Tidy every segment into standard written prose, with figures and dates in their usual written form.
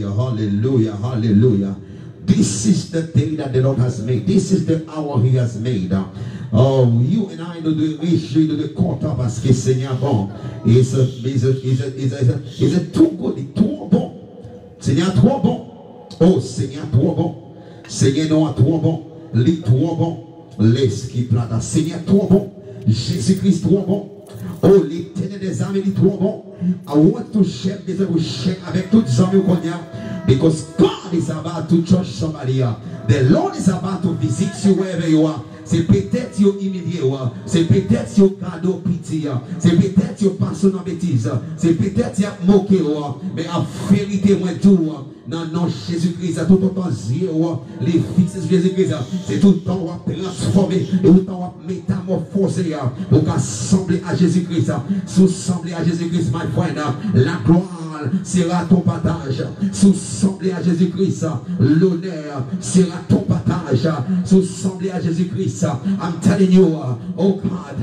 Hallelujah, hallelujah, hallelujah. This is the day that the Lord has made. This is the hour He has made. Oh, you and I nous devons réjouir, nous devons content parce que Seigneur bon. Is a too good, trop bon. Seigneur trop bon. Oh Seigneur trop bon. Seigneur non trop bon. Lui trop bon. L'esprit plata. Seigneur trop bon. Jésus-Christ trop bon. Oh l'Éternel des armées est trop bon. I want to share this avec toutes les amis qu'on a. Because God is about to touch somebody. The Lord is about to visit you wherever you are. C'est peut-être yo humilié, c'est peut-être yo cadeau pitié, c'est peut-être yo passé dans bêtise, c'est peut-être yo moqué, mais en vérité, moi tout, non, non, Jésus-Christ, tout le temps, les fixes sur Jésus-Christ, c'est tout le temps transformé, et tout le temps métamorphosé, pour assembler à Jésus-Christ, sous-sembler à Jésus-Christ, my friend, la gloire sera ton partage, sous-sembler à Jésus-Christ, l'honneur sera ton partage, sous-sembler à Jésus-Christ. I'm telling you, oh God,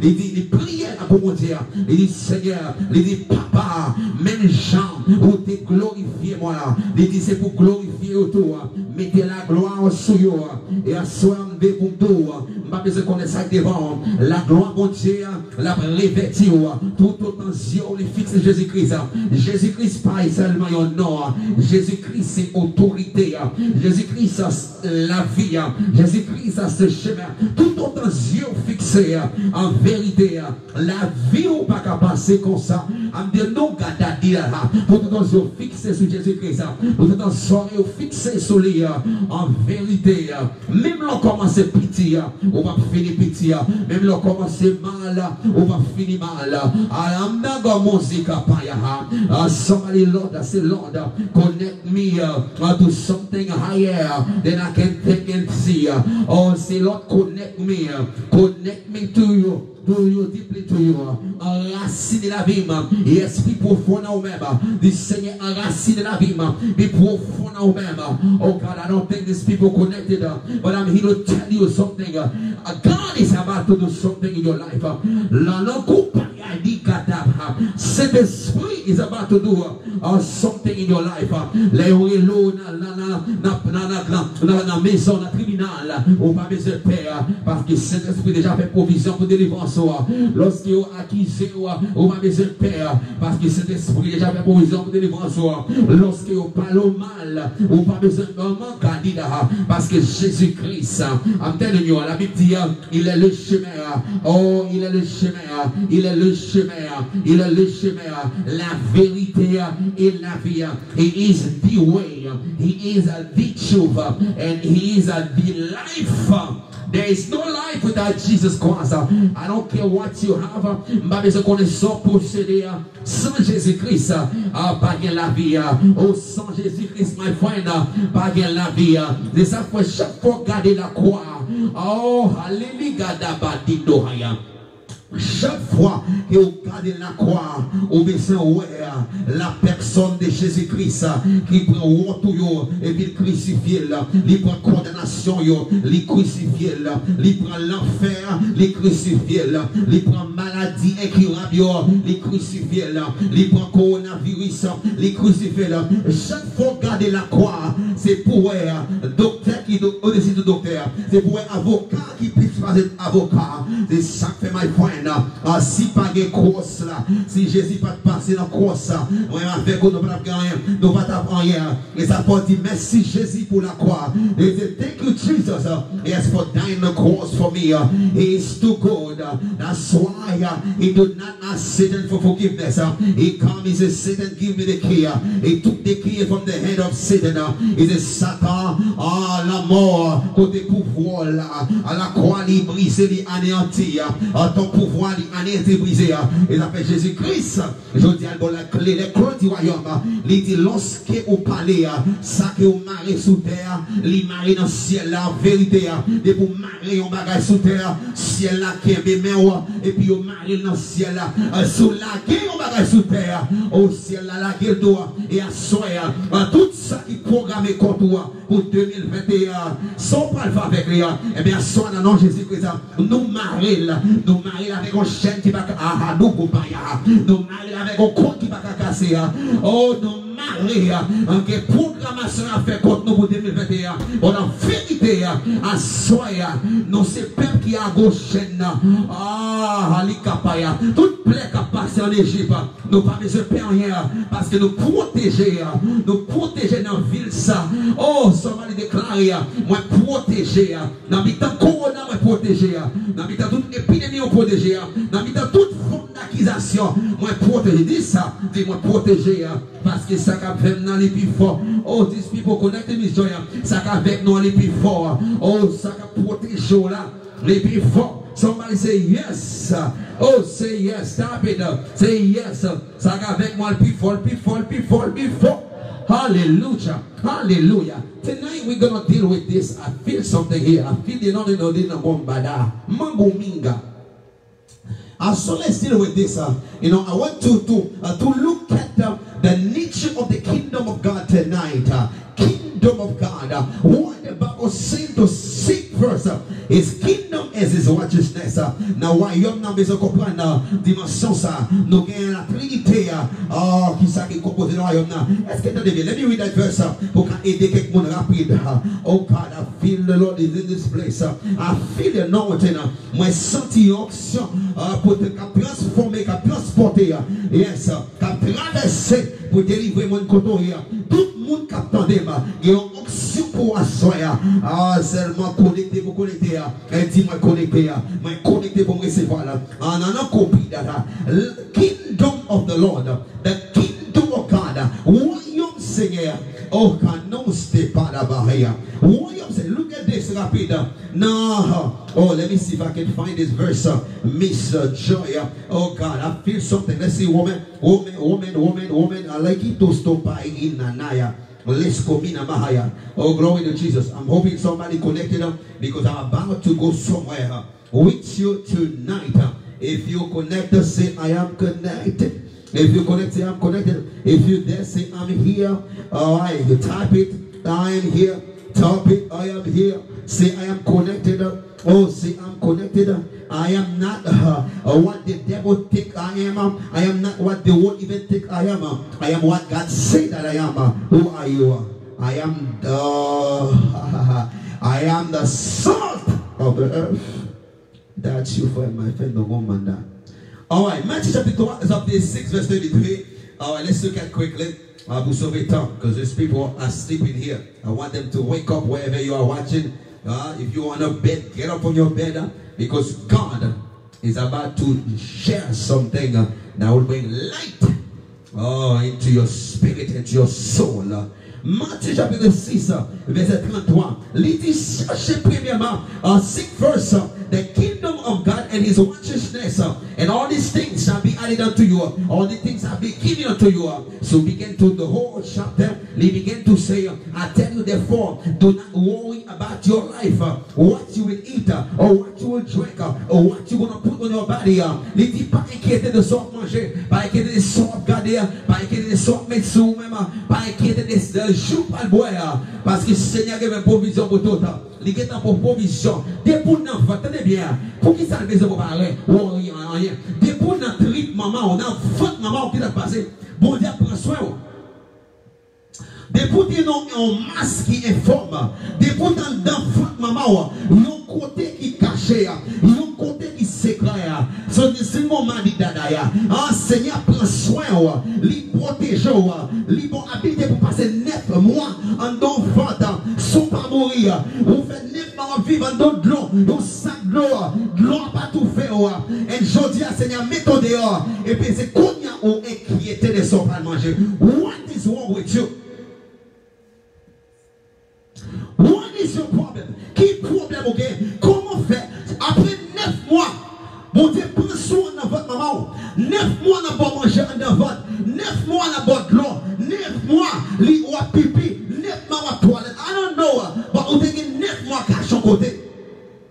il dit prière pour mon Dieu, il dit Seigneur, il dit Papa, même Jean, où t'es glorifié moi là, il dit c'est pour glorifier autour, mettez la gloire sur eux, et à soi pour tout, pas besoin de connaître ça devant, la gloire mon Dieu, la revêtir, tout autant yeux les fixes Jésus-Christ, Jésus-Christ pas seulement un nom, Jésus-Christ c'est autorité, Jésus-Christ la vie, Jésus-Christ à ce chemin, tout autant yeux fixés en vérité, la vie ou pas qu'à passer comme ça, en disant non, gada dire, tout autant yeux fixés sur Jésus-Christ, tout autant yeux fixés sur lui, en vérité, même l'on commence petit, on va finir petit, même l'on commence mal, on va finir mal. Alamdago music paya, somebody Lord, I say Lord, connect me to something higher than I can think and see. Oh, say Lord, connect me to you. To you, deeply to you, enraciner la vie, esprit profond en vous-même, du Seigneur enraciner la vie, be profond en vous-même. Oh God, I don't think these people connected, but I'm here to tell you something. God is about to do something in your life. Cet esprit is about to do something in your life. Les rouleaux dans la maison, dans la tribunal, on va besoin de père, parce que cet esprit déjà fait provision pour délivrance. Lorsqu'il est accusé, on va besoin de père, parce que cet esprit déjà fait provision pour délivrance. Lorsqu'il parle mal, on va besoin de candidat, parce que Jésus-Christ, I'm telling you, la Bible dit, il est le chemin. Oh, il est le chemin, il est le chemin, il est le chemin, la vérité et la vie. He is the way, he is the truth, and he is the life. There is no life without Jesus Christ. I don't care what you have. Pas besoin qu'on soit possédé sans Jésus-Christ. Pas gain la vie. Oh, sans Jésus-Christ, my friend, pas gain la vie. C'est ça faut chaque fois garder la croix. Oh, alléluia, d'abadidoya. Chaque fois que vous regardez la croix, vous besoin la personne de Jésus-Christ qui prend honte et puis crucifié, il prend condamnation, il crucifié, il prend l'enfer, il crucifié, il prend maladie incurable, il crucifié, il prend coronavirus, il crucifié. Chaque fois que regardez la croix, c'est pour docteur qui au-dessus du docteur, c'est pour avocat qui puisse pas être avocat. C'est ça que fait my friend. Si pas de cross là, si Jésus pas passer dans cross là, avec nous ne pas rien, nous pas t'apprendre rien. Et ça peut dire merci Jésus pour la croix. Et thank you Jesus, yes for dying the cross for me. He is too good. That's why he did not ask Satan for forgiveness. He come, he says Satan give me the key. He took the key from the head of Satan. He says Satan, la mort, côté pouvoir là, à la croix il brise, il anéantit, ton pouvoir il anéantit brisé. Et ça fait Jésus-Christ. Je dis à la clé, les clés du royaume. Il dit lorsque vous parlez, ça que vous marrez sous terre, il marre dans le ciel là, en vérité. Et pour marrer un bagage sous terre, ciel là qui est bien, et puis vous marrez dans le ciel là, sous la guerre un bagage sous terre, au ciel là, la guerre d'eau, et à soir, tout ça qui est programmé contre toi pour 2021, sans pas le faire avec lui, et bien, soit dans le nom de Jésus-Christ, nous marrer avec un chêne qui va nous marrer avec un compte qui va casser, oh, nous marée, une programmation à faire contre nous pour 2021. On a vérité à soya. Non, c'est peuple qui a gauche. Ah, Alikapaya. Toute plaie qui a passé en Égypte, nous pas besoin de rien parce que nous protéger dans la ville ça. Oh, ça va le déclarer. Moi, protéger. Dans le temps corona, moi, protéger. Dans le temps toute épidémie, moi, protéger. Dans le temps toute forme d'accusation, moi, protéger. Dis ça, dis-moi, protéger. Parce que ça va faire dans les plus forts. Oh, these people connect me, joy. Ça va avec nous les plus forts. Oh, ça va protéger là, les plus forts. Somebody say yes. Oh, say yes. Stop it. Say yes. Ça va avec moi le plus fort, le plus fort, le plus fort, le plus fort. Hallelujah. Hallelujah. Tonight we're going to deal with this. I feel something here. I feel the anointing of Bombada. Mambo Minga. So let's deal with this. You know, I want to look at the nature of the kingdom of God tonight. Kingdom of God. What the Bible says to seek first his kingdom as his righteousness. Now, why you have besoin de comprendre dimension ça? Nous gagnons la Trinité. Qui ça qui compose le royaume? Est-ce que tu as dit? Let me read that verse pour aider quelqu'un rapide. Oh God, I feel the Lord is in this place. I feel the anointing. Moi senti onction pour te transformer, transporter. Yes, traverser pour délivrer mon coton. Tout le monde qui attendait, il y a une onction pour asseoir. Seulement connecté pour connecter. Dis-moi connecté. Moi connecté pour me recevoir. On a compris that. Kingdom of the Lord. The kingdom of God. Royaume Seigneur. Oh, canon stay pas là-bas. Royaume Seigneur. Look at this rapide. No. Oh, let me see if I can find this verse. Miss Joy. Oh God, I feel something. Let's see, woman. I like it to stop by in Nanaya. Let's go in Mahaya. Oh, glory to Jesus. I'm hoping somebody connected up because I'm about to go somewhere with you tonight. If you connected, say I am connected. If you connect, say I'm connected. If you there, say I'm here. All right, you type it. I am here. Type it. I am here. Say I am connected. Oh, say I'm connected. I am not what the devil think I am. I am not what the world even think I am. I am what God said that I am. Who are you? I am the salt of the earth. That's you for my friend, the woman. All right, Matthew chapter 6, verse 33. All right, let's look at quickly. Because these people are sleeping here. I want them to wake up wherever you are watching. If you're on a bed, get up on your bed because God is about to share something that will bring light into your spirit, into your soul. Matthieu chapitre 6, verset 33. Il dit, cherchez premièrement, seek first the kingdom of God and his righteousness, and all these things shall be added unto you. All the things shall be given unto you. So begin to the whole chapter. He began to say, I tell you therefore, do not worry about your life, what you will eat, or what you will drink, or what you want to put on your body. Il dit, pas inquiéter de sort manger, pas inquiéter de sort garder, pas inquiéter de sort mettre sur vous-même, pas inquiéter de jour pas le boire, parce que le Seigneur a une provision pour tout. Il est en provision. Des pour nous, attendez bien, pour qui ça le besoin pour parler, ou rien. Des pour notre trip, maman, on a faute, maman, qui t'a passé. Bon Dieu, prends soin. Des pour dire non, un masque qui informe. Des pour dans faute, maman, un côté qui caché, un côté qui s'éclaire. C'est le moment dit Dadaya. Seigneur, prends soin, lui protège, lui bon habiter pour passer 9 mois en d'enfant, sans pas mourir. On fait 9 mois vivre en de l'eau, dans sac de l'eau pas tout fait. Et je dis à Seigneur, mets-toi dehors. Et puis c'est qu'on y a ou inquiété de son pas manger. What is wrong with you? What is your problem? Quel problème, ok? Comment faire? Après 9 mois, mon Dieu, prends soin dans votre maman. 9 mois, on n'a pas mangé dans votre. 9 mois, on n'a pas de l'eau. 9 mois, on a pipi. 9 mois, on a toilette. I don't know. Mais on a 9 mois à chaque côté.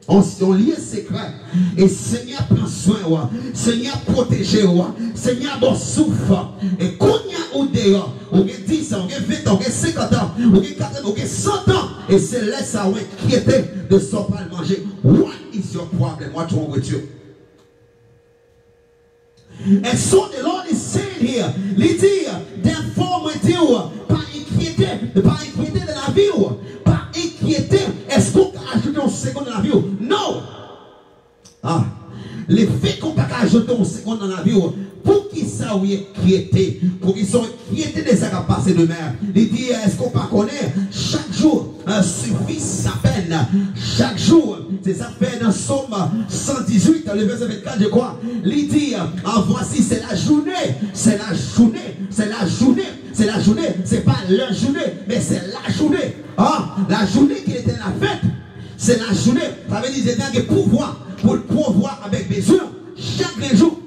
On lie secret. Et Seigneur prend soin. Seigneur protège. Seigneur bon souffle. Et quand il y a au dehors, on a 10 ans, on a 20 ans, on a 50 ans, on a 40 ans, on a 100 ans. Et c'est là ça va inquiéter de son pas manger. What is your problem? What's wrong with you? And so the Lord is saying here, faut me dire, pas inquiéter de la vie, pas inquiéter, est-ce qu'on peut ajouter un second dans la vie? Non. Ah, les faits qu'on peut ajouter un second dans la vie, pour qu'ils soient inquiétés, pour qu'ils soient inquiétés de ce qui va passer demain. Il dit, est-ce qu'on peut connaître? Chaque jour suffit sa peine. Chaque jour, c'est sa peine dans Somme 118, le verset 24, je crois. Il dit, voici, c'est la journée, c'est la journée, c'est la journée, c'est la journée, c'est pas la journée, mais c'est la journée. Ah, la journée qui était la fête, c'est la journée. Ça veut dire que j'ai pouvoir pour le pouvoir avec mesure chaque jour.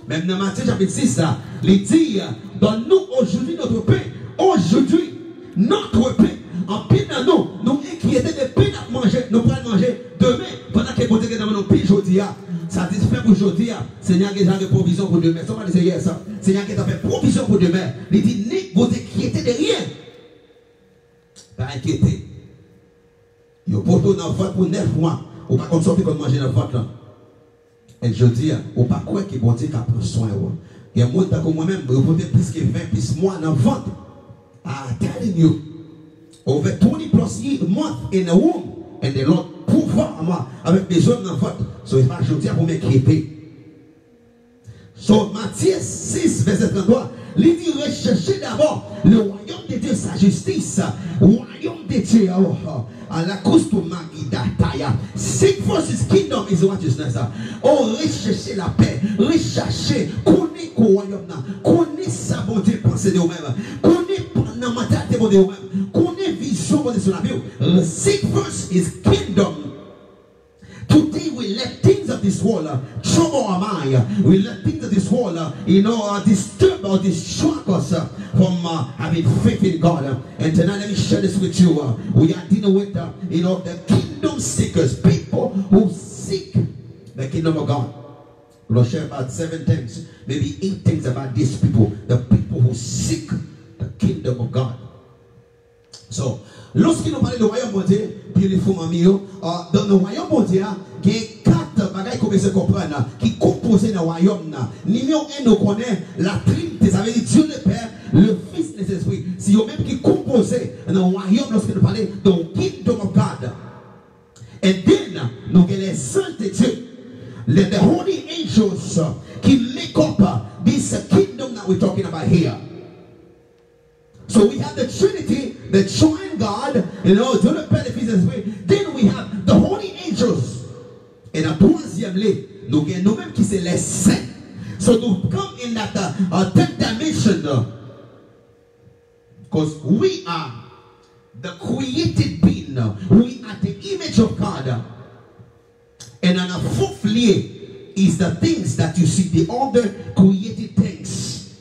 Même dans Matthieu chapitre 6, il dit, donne-nous aujourd'hui notre pain. Aujourd'hui, notre pain. En pile dans nous inquiéter de pain à manger, nous pourrons manger demain. Pendant que vous êtes dans nos pays aujourd'hui, satisfait pour aujourd'hui, Seigneur qui a des provisions pour demain. Ça va dire ça. Seigneur qui a fait provision pour demain. Il dit, ne vous inquiétez de rien. Pas inquiéter. Il y a pour dans vote pour 9 mois. Ou pas qu'on sorte comme manger dans le vote là. Et je dis, ou pas quoi que bon Dieu qui prend soin. Il y a moins que moi-même, vous votez plus que 20 plus mois dans le ventre. I'm telling you, over 20 plus months in a womb, and the Lord pouvoir avec des hommes dans le ventre. So il va ajouter pour m'inquiéter. So Matthieu 6, verset 33, il dit recherchez d'abord le royaume de Dieu, sa justice, royaume de Dieu, à la cause de Magidataya. Seek first his kingdom is righteousness. Oh, recherchez la paix, recherchez, connaissez le royaume, connaissez sa bonté, pensée de vous-même, connaissez la mentalité de vous-même, connaissez vision de sur la vie. Seek first his kingdom. Today we let things of this world trouble our mind. We let things of this world, disturb or distract us from having faith in God. And tonight, let me share this with you. We are dealing with, the kingdom seekers, people who seek the kingdom of God. We'll share about 7 things, maybe 8 things about these people, the people who seek the kingdom of God. So, lorsqu'il nous parle du royaume de Dieu, puis les fous mamio, dans le royaume de Dieu, il y a 4 bagages qu'on peut comprendre, qui composent le royaume. Numéro 1, nous connaissons la Trinité, ça veut dire Dieu le Père, le Fils et l'Esprit. C'est eux-mêmes qui composent le royaume lorsqu'il nous parle du kingdom of God. Et then, nous avons les saints de Dieu, the holy angels, qui make up this kingdom that we're talking about here. So we have the Trinity, the Trine God, Dieu le Père, le Fils et l'Esprit. Then we have the holy angels. Et la troisième ligne, nous avons nous-mêmes qui c'est les saints. So to come in that 10th dimension, because we are the created being, we are the image of God. And on the fourth layer is the things that you see, the other created things.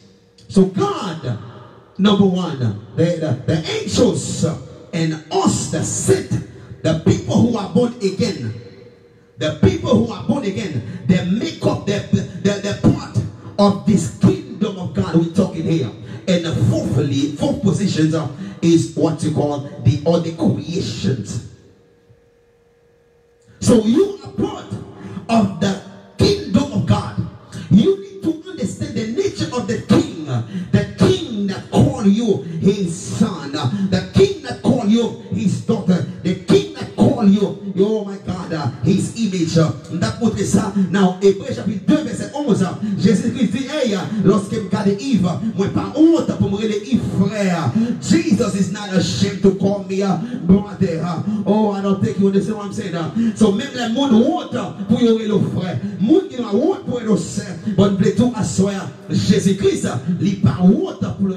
So God, number one, the angels and us, the saint, the people who are born again, the people who are born again, they make up the part of this kingdom of God we're talking here. And the fourth position is what you call the other creations. So you are part of the kingdom of God. You need to understand the nature of the king that called you his son, the king that called you his daughter, the king that called you, oh my God, his image. D'après ça, dans Hébreux chapitre 2, verset 11, Jésus-Christ dit, hey, lorsque je regarde Yves, moi pas honte pour me regarder Yves frère. Jesus is not ashamed to call me brother. Oh, I don't think you understand what I'm saying. So même les monde honte pour y avoir le frère. Monde qui n'a honte pour le sœur. Bon, plutôt à soi, Jésus-Christ, il pas honte pour le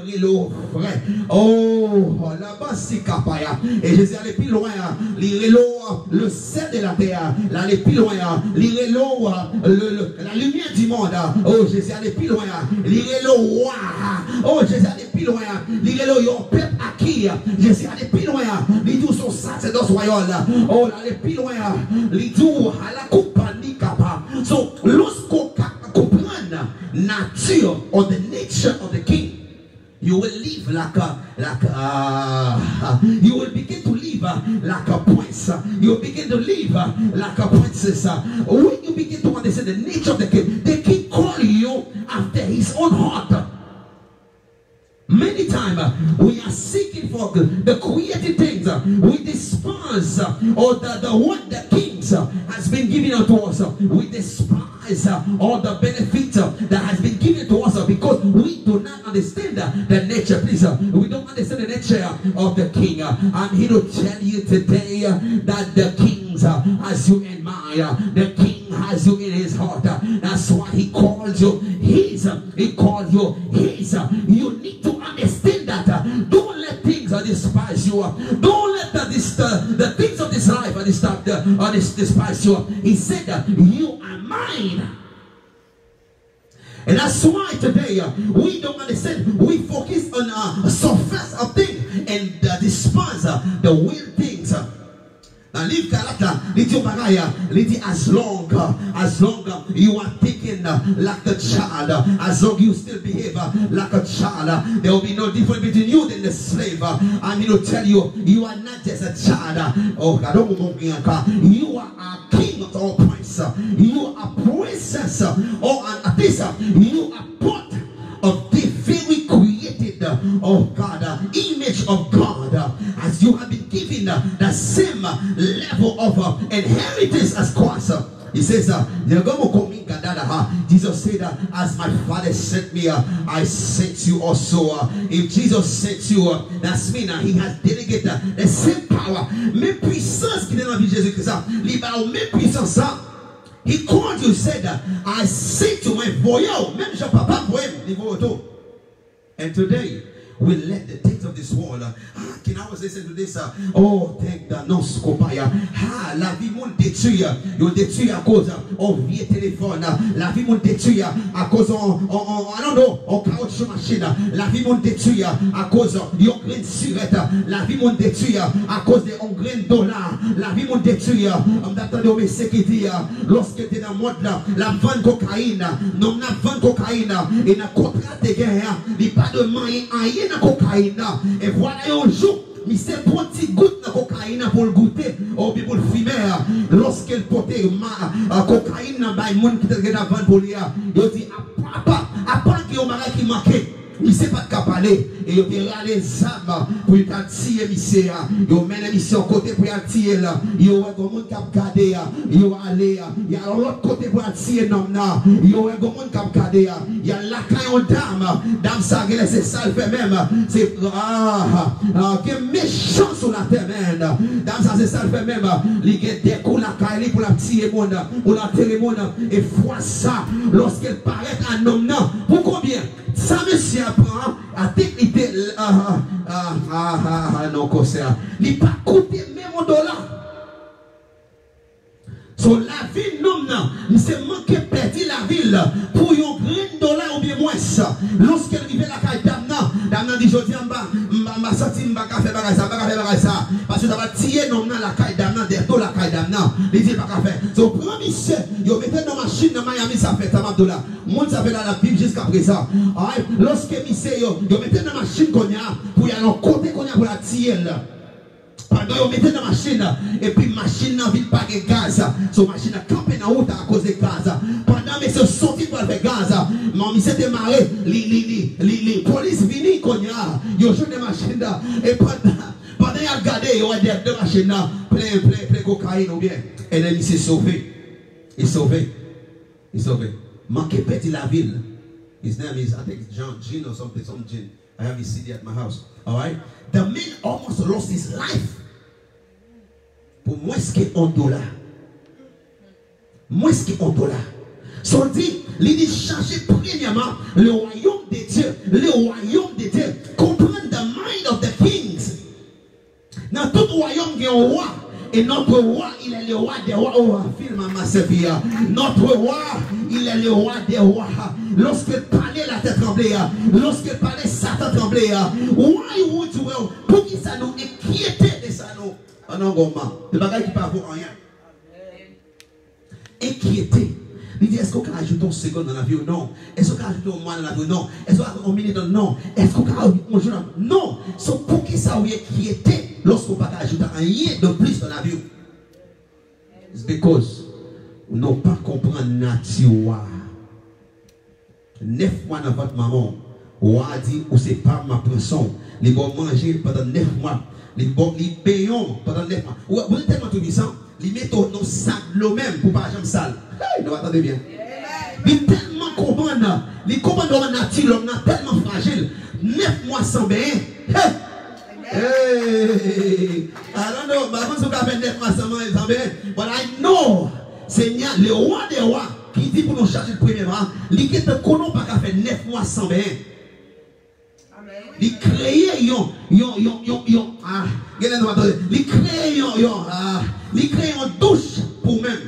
frère. Oh, là-bas c'est capaya. Et Jésus allait plus loin, le sel de la terre, allait plus loin, la lumière du monde. Oh, Jésus allait plus loin, le roi. Oh, Jésus allait plus loin, le peuple acquis. Jésus allait plus loin, il dit son sacerdoce royal. Oh, allait plus loin, il dit à la compagnie capable. So, lorsqu'on comprend nature or the nature of the king, you will live you will begin to live like a prince. You will begin to live like a princess. When you begin to understand the nature of the king call you after his own heart. Many times time we are seeking for the creative things, we despise all the kings has been given unto us. We despise all the benefits that has been given to us because we do not understand the nature. Please, we don't understand the nature of the king. I'm here to tell you today that the kings has you in mind. The king has you in his heart. That's why he calls you his. He calls you his. You need to understand that. Don't let things despise you. Don't let the things of this life despise you. He said that you are mine. And that's why today we don't understand. We focus on a surface of things and despise the real things. Live character, as long you are taken like a child, as long you still behave like a child, there will be no difference between you and the slave. I'm here to tell you, you are not just a child. Oh God, you are a king or prince. You are a princess or a princess. You are part of the very created of God, image of God, as you have been given the same level of inheritance as Christ. He says, Jesus said, as my Father sent me, I sent you also. If Jesus sent you, that's mean he has delegated the same power. Même puissance qui est dans la vie de Jésus-Christ, même puissance. He called you, said, I sent you my voyage. Même je papa voyage. And today, we let the things of this world. Can I was listening to this? Oh, thank the non scopaya. La vie monde détruit. Yo détruit à cause of vieux téléphone. La vie monde détruit à cause I don't know, on caoutchouc machine. La vie monde détruit à cause de grain de surette. La vie monde détruit à cause de grain de dollar. La vie monde détruit. On attend de mes sécurité. Lorsque tu es dans le monde là, la vente cocaïne, non la vente cocaïne et la contrat de guerre, il pas de moyen la cocaïne. Et voilà un jour, il s'est pris un petit goutte de cocaïne pour le goûter, ou bien pour le fumer. Lorsqu'elle portait cocaïne dans le monde qui était avant pour lui, il dit, à part qu'il y a un mari qui manquait. Il ne sait pas de quoi parler. Et il a les âmes pour tirer monsieur. Il met les missions côté pour tirer. Il y a un monde qui a gardé. Il y a l'autre côté pour tirer. Il y a un monde qui a gardé. Il y a la caille dame. Dame ça, c'est ça le fait même. C'est méchant sur la terre même. Dame ça, c'est ça le fait même. Il y a des coups la caille pour la tirer monde. Pour la tirer monde. Et fois ça, lorsqu'elle paraît un homme, pour combien? Ça monsieur apprend à techniquer non concert. Il n'a pas coûté même un dollar. Sur la ville non, il s'est manqué perdre la ville pour un grand dollar ou bien moins ça. Lorsqu'elle arrive à la caille Damna dit je dis m'a sorti m'a faire ça parce que ça va tirer non la caille Damna derrière la caille Damna. Il dit pas faire. So premier monsieur, yo mettez dans machine dans Miami ça fait ça $. Monde ça fait dans la Bible jusqu'à présent. Lorsque monsieur yo mettez dans machine qu'on a pour y aller côté qu'on a pour la tirer là. Pendant vous mettez dans la machine et puis machine n'a vite pas de gaz. So machine a campé dans la route à cause de gaz. Pendant monsieur sorti pour faire gaz, mon monsieur était marré, les police viennent qu'on y a, yo joue des machines et pendant il a regardé, il y a deux machines plein cocaïne ou bien. Et là il s'est sauvé. Il sauvé. Manqué petit la ville. His name is I think Jean or something, some Jean. I have his CD at my house. Alright? The man almost lost his life. Pour moins qu'un dollar. Moins qu'un dollar. So dit, il dit chercher premièrement le royaume de Dieu. Le royaume de Dieu. Comprendre the mind of the kings. Dans tout royaume, il y a un roi. Et notre roi, il est le roi des rois. Oh, film à ma sévère. Notre roi, il est le roi des rois. Lorsqu'il parlait, la tête tremblait. Lorsqu'il parlait, Satan tremblait. Why would you well? Pour qui ça nous inquiétait de ça nous? Ah non, gomme. Le bagage qui parle pour rien. Inquiété. Il dit, est-ce qu'on peut ajouter un second dans la vie ou non? Est-ce qu'on peut ajouter un mois dans la vie ou non? Est-ce qu'on peut ajouter un minute dans non? Est-ce qu'on peut ajouter un jour dans non? So, pour qui ça vous inquiété lorsqu'on ne peut pas ajouter rien de plus dans la vie? C'est because nous n'avons pas compris la nature. 9 mois dans votre maman, ou a dit, ou c'est pas ma personne. les vont manger pendant 9 mois. Les payons pendant 9 mois. Vous êtes tellement tout puissant, ils mettent nos sacs l'eau même pour pas jamais sale. Nous attendez bien. Il tellement commande, les commandements naturels, l'homme est tellement fragile. 9 mois sans bain. Hey, I don't know, but once you have 9 mois sans bain, but I know, Seigneur, le roi des rois, qui dit pour nous chercher le premier mois, il ne connaît pas qu'à faire 9 mois sans bain. Il crée une douche pour même.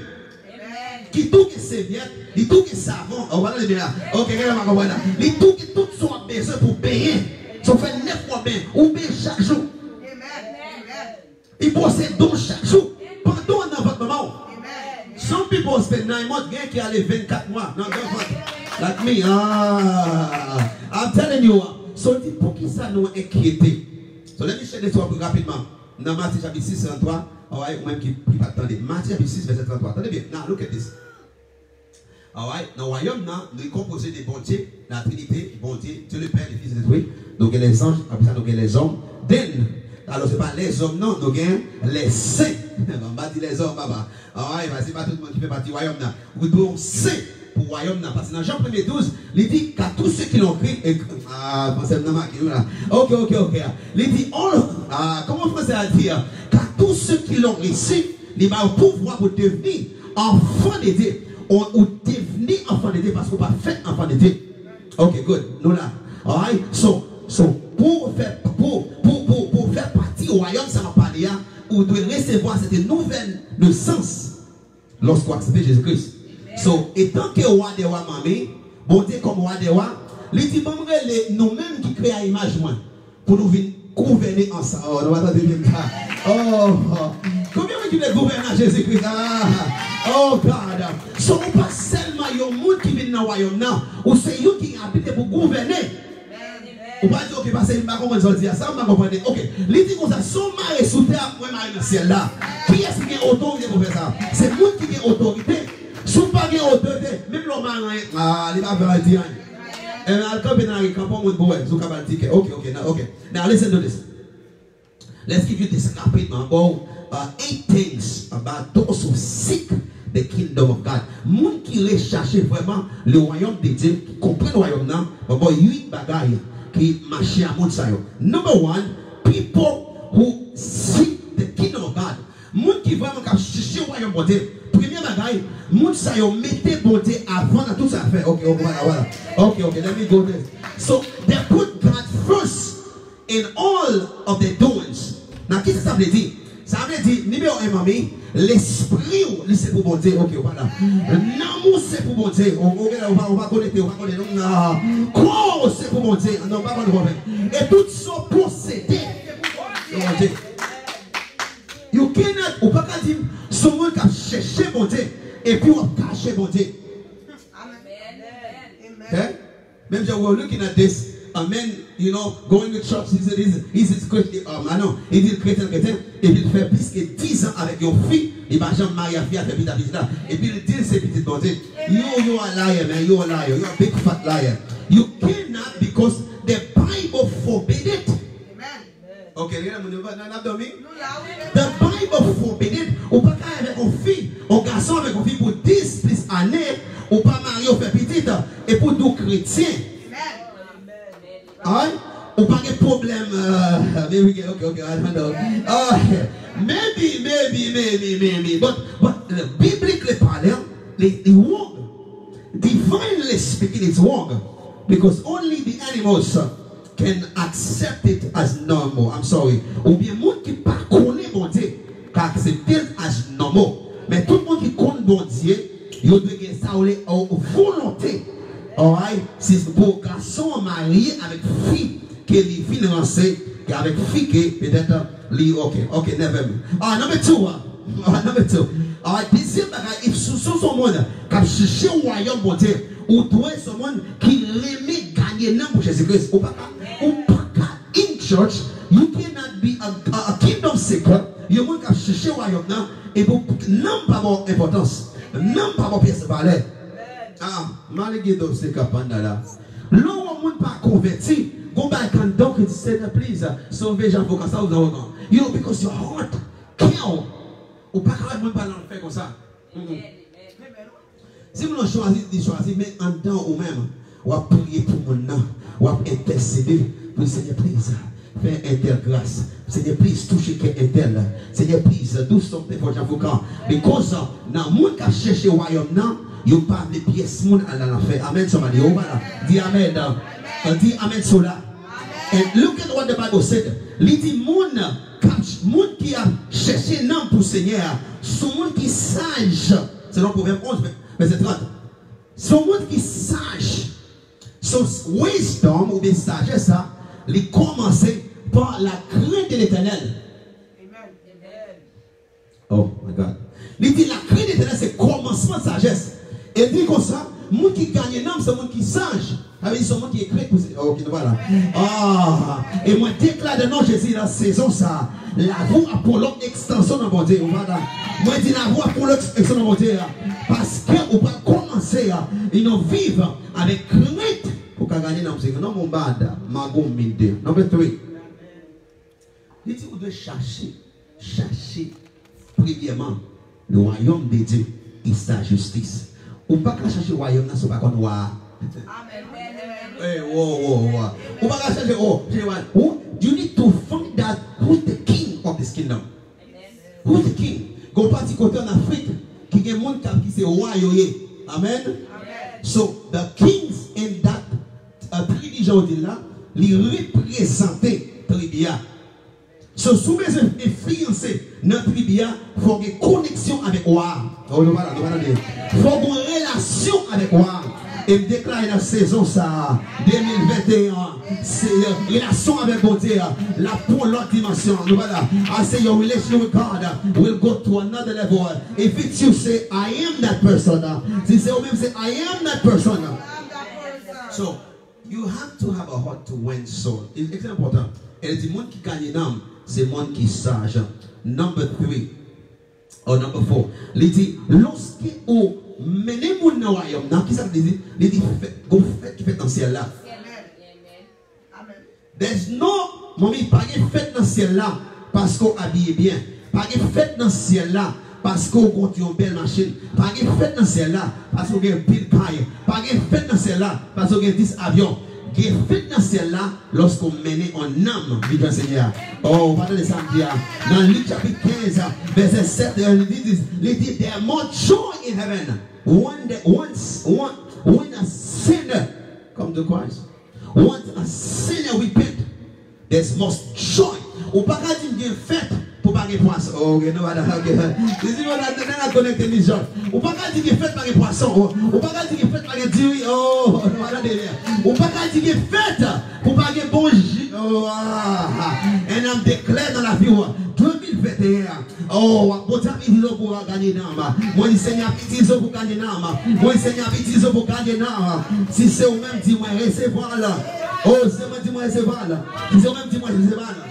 Qui tout que serviette, il tout que savon, on va le dire là. Ok, il tout que tout son besoin pour payer. Ça fait 9 mois bien, ou bien chaque jour. Il possède donc chaque jour. Pendant dans votre moment. Some people spend 9 months, qui a les 24 mois. Non, like me. I'm telling you. So, pour qui ça nous inquiéter? So, let me share this one rapidement. Dans Matthieu chapitre 6, 33. Alright, ou même qui pas attendez. Matthieu chapitre 6, verset 33. Attendez bien. Now, look at this. Alright, dans le royaume, nous sommes composés des bon Dieu, la Trinité, bon Dieu, Dieu le Père, le Fils et l'Esprit. Donc, les anges, après ça, nous avons les hommes. Then, alors, ce n'est pas les hommes, non, nous avons les saints. On va dire les hommes, papa. Alright, c'est pas tout le monde qui fait partie du royaume. Nous devons saints pour le royaume. Parce que dans Jean 1er 12, il dit qu'à tous ceux qui l'ont pris, pensez-moi, là. Ok. Il dit, comment français a dit, qu'à tous ceux qui l'ont reçu, il va pouvoir pour devenir enfant de Dieu. Ou devenir enfant de Dieu parce qu'on va faire enfant de Dieu. Ok, good. Nous là. Alright? So, pour faire partie du royaume, ça m'a parlé, ou de recevoir cette nouvelle naissance lorsqu'on accepte Jésus-Christ. So, étant que roi des rois, mamie, bon Dieu comme roi des rois, les dit, nous-mêmes qui créons l'image, pour nous venir gouverner ensemble. Oh, nous attendons bien ça. Combien vous voulez gouverner à Jésus-Christ? Oh God. Ce n'est pas seulement un monde qui vient dans le royaume, ou c'est eux qui habitent pour gouverner. Ou pas dire, ok, parce que je ne sais pas comment je dis ça, je ne comprends pas. Ok, les dit comme ça, son mari sous terre, moi, mari dans le ciel là. Qui est-ce qui a autorité pour faire ça? C'est le monde qui a autorité. Si vous n'avez pas autorité, même l'homme a il va faire un dire. Et I'll come in and come with boy. So come and take it. Okay. Now listen to this. Let's give you this rapidement about 8 things about those who seek the kingdom of God. Moun qui recherche vraiment le royaume de Dieu, qui comprend le royaume là, about 8 bagailles qui marchent à moun sa yo. Number 1, people who seek the kingdom of God. Moun qui vraiment cherche le royaume de Dieu. Premier bagaille, moun sa yo mette bon Dieu avant dans tout ça fait. Ok, voilà. Okay, let me go there. So they put God first in all of their doings. Now, qu'est-ce que ça veut dire? Ça veut dire, numéro 1, mamie, l'esprit, c'est pour bon Dieu. Ok, voilà. L'amour, c'est pour bon Dieu. On va connecter. Quoi, c'est pour bon Dieu. Non, pas de problème. Et tout ça possédé. Bon Dieu. You cannot, ou pas dire, ce monde qui a cherché bon Dieu, et puis on a caché bon Dieu. Okay? Même si we're looking at this, a man, you know, going to church, he's Christian, I know, il dit chrétien, et puis il fait plus que 10 ans avec une fille, il va jamais marier à fille, à faire petite là, et puis il dit c'est petit bon Dieu. You are a liar, man, you are a liar, you are a big fat liar. You cannot because the Bible forbid it. Okay, the Bible forbid it. Ou pas avec une fille, un garçon avec une fille pour 10 plus années, ou pas marier ou faire petite, et pour nous chrétiens. Alright? Ou pas de problème. Okay, I don't know. Maybe. But biblically parlant, it's wrong. Divinely speaking, it's wrong. Because only the animals can accept it as normal. I'm sorry. Ou bien, monde qui ne connaît pas bon Dieu, qui accepte as normal. Mais tout le monde qui connaît bon Dieu, il doit gagner ça en volonté. Alright? C'est pour garçon marié avec fille qui est financé, avec fille qui peut-être lui, ok, never mind. Number two. Alright, deuxième bagage, if son monde qui a cherché au royaume bon Dieu, ou trouver ce monde qui remet gagner nom pour Jésus-Christ, ou pas in church, you cannot be a kingdom seeker, you monde qui a cherché au royaume et pour non pas mon importance, non pas mon pièce de valeur. Malgré donc c'est capable là. L'homme monde pas converti, go back and talk and say, please, sauvez Jean pour ça, you know, because your heart count. Ou pas carrément pas dans le faire comme ça. Si vous choisissez, mais en temps ou même, ou à prier pour mon nom, ou à intercéder pour le Seigneur, please, faire intergrâce. Seigneur, please, toucher quelqu'un. Seigneur, please, do something for Jean-Foucault. Because, dans le monde qui a cherché le royaume, il n'y a pas de pièces à l'enfer. Amen, somebody. Dis Amen. Dis Amen sur là. And look at what the Bible said. Il dit, monde qui a cherché un pour le Seigneur, c'est un monde qui est sage. C'est dans le Proverbe 11, verset 30. C'est un monde qui est sage. So, wisdom ou bien sagesse, il commence par la crainte de l'Éternel. Oh my God. Il dit la crainte de l'Éternel, c'est commencement de sagesse. Et il dit comme ça, le monde qui gagne un homme, c'est le monde qui est sage. Avec ce monde qui est craint. Ok, voilà. Ah, et moi déclare de nom Jésus dans la saison ça. La voie pour l'autre extension dans mon Dieu. Voilà. Moi dis la voie pour l'autre extension dans mon Dieu. Parce que on va commencer à vivre avec crainte pour gagner dans le non mon bad, magou minde. Number 3. Il dit vous devez chercher premièrement le royaume de Dieu et sa justice. Ou pas chercher le royaume, c'est pas qu'on voit. Hey, whoa. You need to find out who's the king of this kingdom. Who's the king? Go parti côté en Afrique, qui est mon cap qui c'est roi yoye. Amen. So the kings in that religion là, les représenter tribia. So sous mes influencés dans tribia, faut une connexion avec roi. Faut une relation avec roi. Et me déclare la saison ça 2021 c'est relation avec mon Dieu la pour l'autre dimension. Voilà. I say your relation with God will go to another level. If it's you say I am that person. Si c'est vous même say I am that person. So you have to have a heart to win soul. C'est important. Et le monde qui gagne l'âme, c'est le monde qui est sage. Number 3 or number 4. Il dit lorsque vous menez mon royaume, qui ça veut dire? Il dit go fête qui fait dans le ciel là. There's no mommy pas de fête dans le ciel là parce qu'on habille bien. Pas de fête dans le ciel là parce qu'on conduit une belle machine. Pas de fête dans le ciel là parce qu'on a une pile caille. Pas de fête dans le ciel là parce qu'on a 10 avions. Il y a fait dans ce ciel-là lorsqu'on menait en âme, dit le Seigneur. Oh, pardon de samedi. Dans Luc chapitre 15, verset 7, il dit, there are more joy in heaven when a sinner comes to Christ. Once a sinner repent, there's more joy. Ou pas qu'à dire fête pour pas que poisson. Oh, non, voilà, ok. Les gens ont connecté les gens. Ou pas qu'à dire fête par les poissons. Ou pas qu'à dire fête par les dieux. Oh, voilà derrière. Ou pas qu'à dire fête pour pas que bon jus. Oh, et on déclare dans la vie 2021. Oh, bon temps il pour gagner d'âme. Moi le Seigneur petit pour gagner d'âme. Moi le Seigneur petit pour gagner d'âme. Si c'est au même dis-moi recevoir là. Oh, c'est moi dis-moi recevoir là. Si c'est au même dis-moi recevoir là.